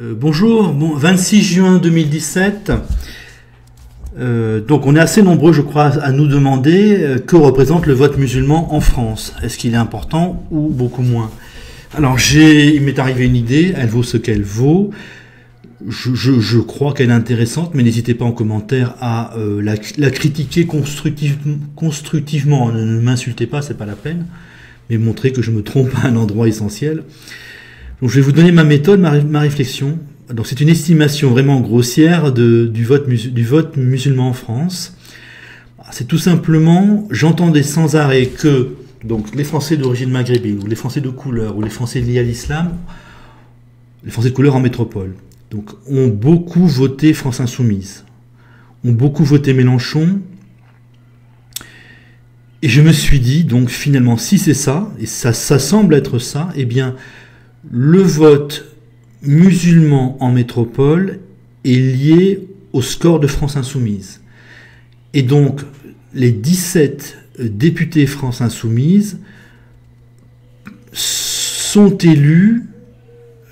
Bonjour, 26 juin 2017. Donc on est assez nombreux, je crois, à nous demander que représente le vote musulman en France. Est-ce qu'il est important ou beaucoup moins? Alors il m'est arrivé une idée, elle vaut ce qu'elle vaut. Je crois qu'elle est intéressante, mais n'hésitez pas en commentaire à la critiquer constructivement. Ne m'insultez pas, c'est pas la peine, mais montrez que je me trompe à un endroit essentiel. Donc je vais vous donner ma méthode, ma réflexion. Donc c'est une estimation vraiment grossière du vote musulman en France. C'est tout simplement, j'entendais sans arrêt que donc les Français d'origine maghrébine, ou les Français de couleur, ou les Français liés à l'islam, les Français de couleur en métropole, donc ont beaucoup voté France Insoumise, ont beaucoup voté Mélenchon. Et je me suis dit, donc finalement, si c'est ça, et ça semble être ça, eh bien, le vote musulman en métropole est lié au score de France Insoumise. Et donc, les 17 députés France Insoumise sont élus,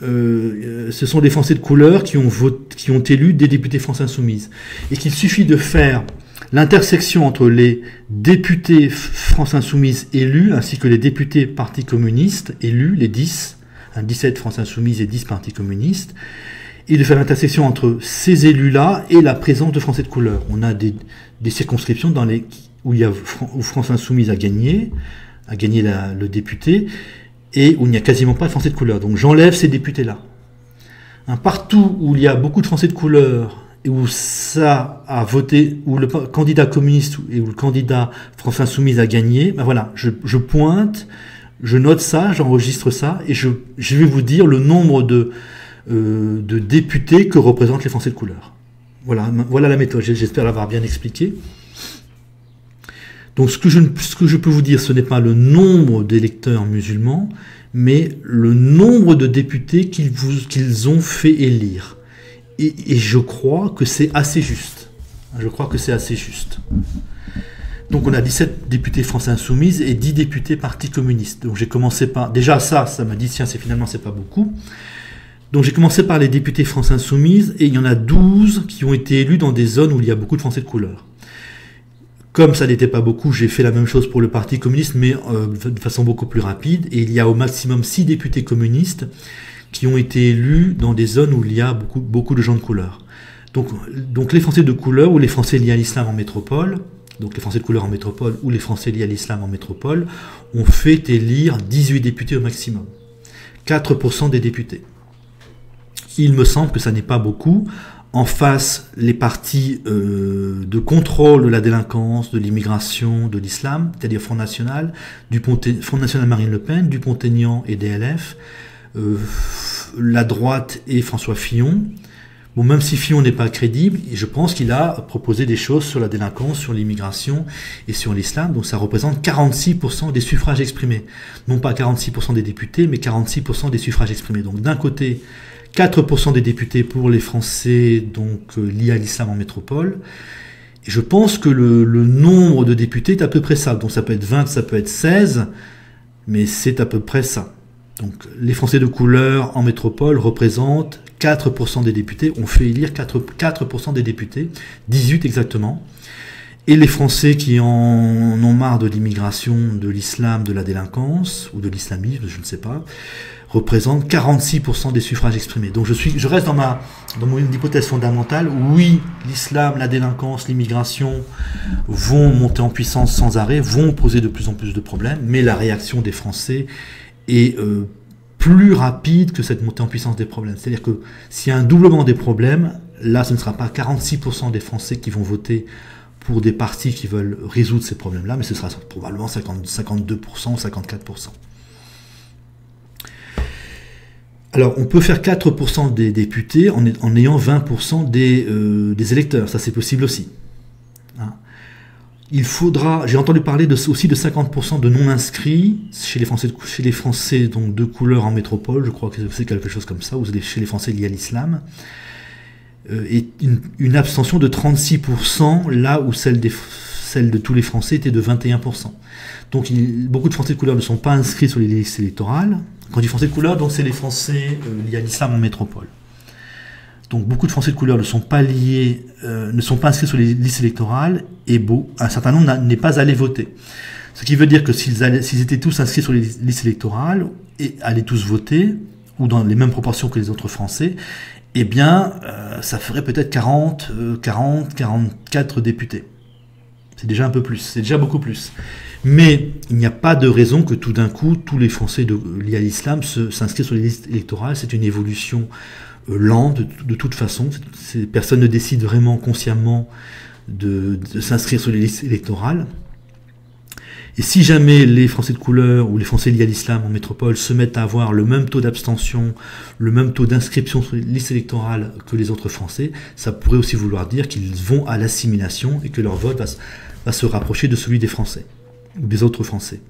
ce sont des Français de couleur qui ont élu des députés France Insoumise. Et qu'il suffit de faire l'intersection entre les députés France Insoumise élus, ainsi que les députés Parti communiste élus, les 10, 17 France Insoumise et 10 Parti communiste, et de faire l'intersection entre ces élus-là et la présence de Français de couleur. On a des circonscriptions où France Insoumise a gagné le député, et où il n'y a quasiment pas de Français de couleur. Donc j'enlève ces députés-là. Partout où il y a beaucoup de Français de couleur, et où ça a voté, où le candidat communiste et où le candidat France Insoumise a gagné, ben voilà, je pointe, je note ça, j'enregistre ça, et je vais vous dire le nombre de députés que représentent les Français de couleur. Voilà la méthode, j'espère l'avoir bien expliqué. Donc ce que je peux vous dire, ce n'est pas le nombre d'électeurs musulmans, mais le nombre de députés qu'ils ont fait élire. Et je crois que c'est assez juste. Donc on a 17 députés France Insoumise et 10 députés Parti communiste. Donc j'ai commencé par... Déjà ça m'a dit, tiens, finalement c'est pas beaucoup. Donc j'ai commencé par les députés France Insoumise, et il y en a 12 qui ont été élus dans des zones où il y a beaucoup de Français de couleur. Comme ça n'était pas beaucoup, j'ai fait la même chose pour le Parti communiste, mais de façon beaucoup plus rapide. Et il y a au maximum 6 députés communistes qui ont été élus dans des zones où il y a beaucoup de gens de couleur. Donc les Français de couleur ou les Français liés à l'islam en métropole, donc les Français de couleur en métropole ou les Français liés à l'islam en métropole, ont fait élire 18 députés au maximum. 4% des députés. Il me semble que ça n'est pas beaucoup. En face, les partis de contrôle de la délinquance, de l'immigration, de l'islam, c'est-à-dire Front National, Front National Marine Le Pen, Dupont-Aignan et DLF, la droite et François Fillon. Bon, même si Fillon n'est pas crédible, je pense qu'il a proposé des choses sur la délinquance, sur l'immigration et sur l'islam, donc ça représente 46% des suffrages exprimés. Non pas 46% des députés, mais 46% des suffrages exprimés. Donc d'un côté, 4% des députés pour les Français donc liés à l'islam en métropole. Et je pense que le nombre de députés est à peu près ça. Donc ça peut être 20, ça peut être 16, mais c'est à peu près ça. Donc les Français de couleur en métropole représentent 4% des députés, on fait élire 4% des députés, 18 exactement. Et les Français qui en ont marre de l'immigration, de l'islam, de la délinquance, ou de l'islamisme, je ne sais pas, représentent 46% des suffrages exprimés. Donc je reste dans mon hypothèse fondamentale. Oui, l'islam, la délinquance, l'immigration vont monter en puissance sans arrêt, vont poser de plus en plus de problèmes, mais la réaction des Français est plus rapide que cette montée en puissance des problèmes. C'est-à-dire que s'il y a un doublement des problèmes, là ce ne sera pas 46% des Français qui vont voter pour des partis qui veulent résoudre ces problèmes-là, mais ce sera probablement 52% ou 54%. Alors, on peut faire 4% des députés en ayant 20% des électeurs. Ça, c'est possible aussi. Hein. Il faudra... J'ai entendu parler aussi de 50% de non-inscrits chez les Français donc, de couleur en métropole. Je crois que c'est quelque chose comme ça, ou chez les Français liés à l'islam. Et une abstention de 36%, là où celle de tous les Français était de 21%. Donc beaucoup de Français de couleur ne sont pas inscrits sur les listes électorales. Quand je dis Français de couleur, donc c'est les Français liés à l'islam en métropole. Donc beaucoup de Français de couleur ne sont pas liés, ne sont pas inscrits sur les listes électorales, et un certain nombre n'est pas allé voter. Ce qui veut dire que s'ils étaient tous inscrits sur les listes électorales et allaient tous voter, ou dans les mêmes proportions que les autres Français, eh bien, ça ferait peut-être 44 députés. C'est déjà un peu plus, c'est déjà beaucoup plus. Mais il n'y a pas de raison que tout d'un coup, tous les Français liés à l'islam s'inscrivent sur les listes électorales. C'est une évolution lente, de toute façon. Personne ne décide vraiment consciemment de s'inscrire sur les listes électorales. Et si jamais les Français de couleur ou les Français liés à l'islam en métropole se mettent à avoir le même taux d'abstention, le même taux d'inscription sur les listes électorales que les autres Français, ça pourrait aussi vouloir dire qu'ils vont à l'assimilation et que leur vote va se rapprocher de celui des Français, ou des autres Français.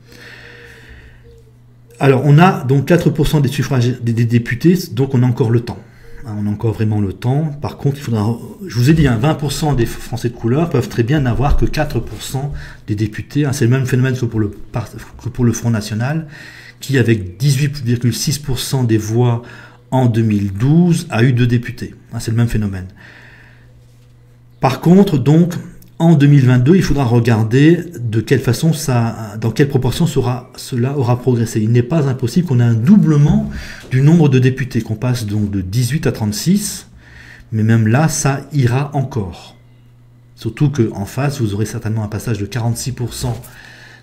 Alors on a donc 4% des suffrages des députés, donc on a encore le temps. On a encore vraiment le temps. Par contre, il faudra, je vous ai dit, 20% des Français de couleur peuvent très bien n'avoir que 4% des députés. C'est le même phénomène que pour le Front National, qui, avec 18,6% des voix en 2012, a eu 2 députés. C'est le même phénomène. Par contre, donc, en 2022, il faudra regarder de quelle façon dans quelle proportion cela aura progressé. Il n'est pas impossible qu'on ait un doublement du nombre de députés, qu'on passe donc de 18 à 36, mais même là, ça ira encore. Surtout qu'en face, vous aurez certainement un passage de 46%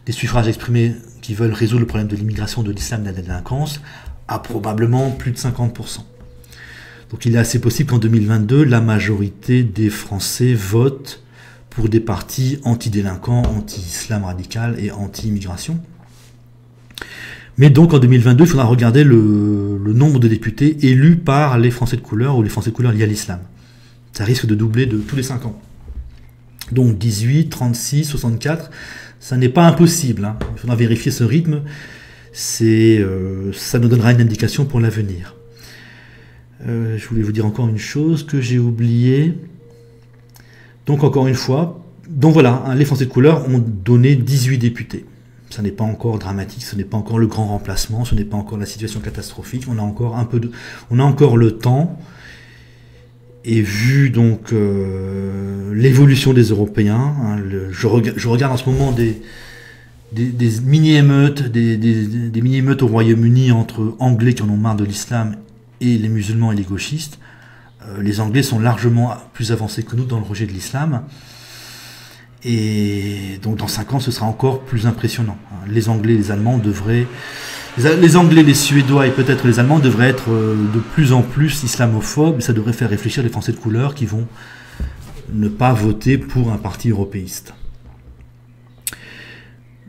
des suffrages exprimés qui veulent résoudre le problème de l'immigration, de l'islam, de la délinquance, à probablement plus de 50%. Donc il est assez possible qu'en 2022, la majorité des Français votent pour des partis anti-délinquants, anti-islam radical et anti-immigration. Mais donc en 2022, il faudra regarder le nombre de députés élus par les Français de couleur ou les Français de couleur liés à l'islam. Ça risque de doubler de tous les 5 ans. Donc 18, 36, 64, ça n'est pas impossible. Il faudra vérifier ce rythme. Ça nous donnera une indication pour l'avenir. Je voulais vous dire encore une chose que j'ai oubliée. Donc encore une fois, voilà, les Français de couleur ont donné 18 députés. Ça n'est pas encore dramatique, ce n'est pas encore le grand remplacement, ce n'est pas encore la situation catastrophique, on a encore le temps. Et vu donc l'évolution des Européens, je regarde en ce moment des mini-émeutes, des mini-émeutes au Royaume-Uni entre Anglais qui en ont marre de l'islam et les musulmans et les gauchistes. Les Anglais sont largement plus avancés que nous dans le rejet de l'islam. Et donc dans 5 ans, ce sera encore plus impressionnant. Les Anglais, les Allemands les Anglais, les Suédois et peut-être les Allemands devraient être de plus en plus islamophobes. Et ça devrait faire réfléchir les Français de couleur qui vont ne pas voter pour un parti européiste.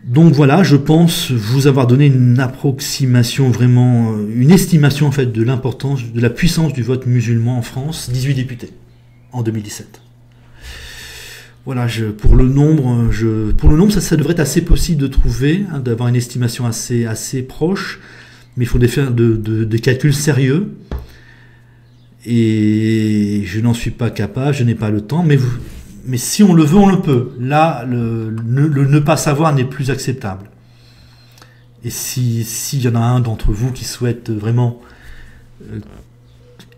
Donc voilà, je pense vous avoir donné une approximation, vraiment, une estimation en fait de l'importance, de la puissance du vote musulman en France, 18 députés en 2017. Voilà, pour le nombre, ça devrait être assez possible de trouver, d'avoir une estimation assez proche, mais il faudrait faire des calculs sérieux. Et je n'en suis pas capable, je n'ai pas le temps, mais si on le veut, on le peut. Là, le ne pas savoir n'est plus acceptable. Et s'il y en a un d'entre vous qui souhaite vraiment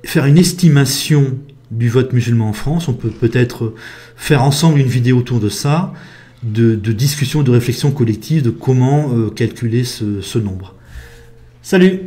faire une estimation du vote musulman en France, on peut peut-être faire ensemble une vidéo autour de ça, de discussion, de réflexion collective de comment calculer ce nombre. Salut!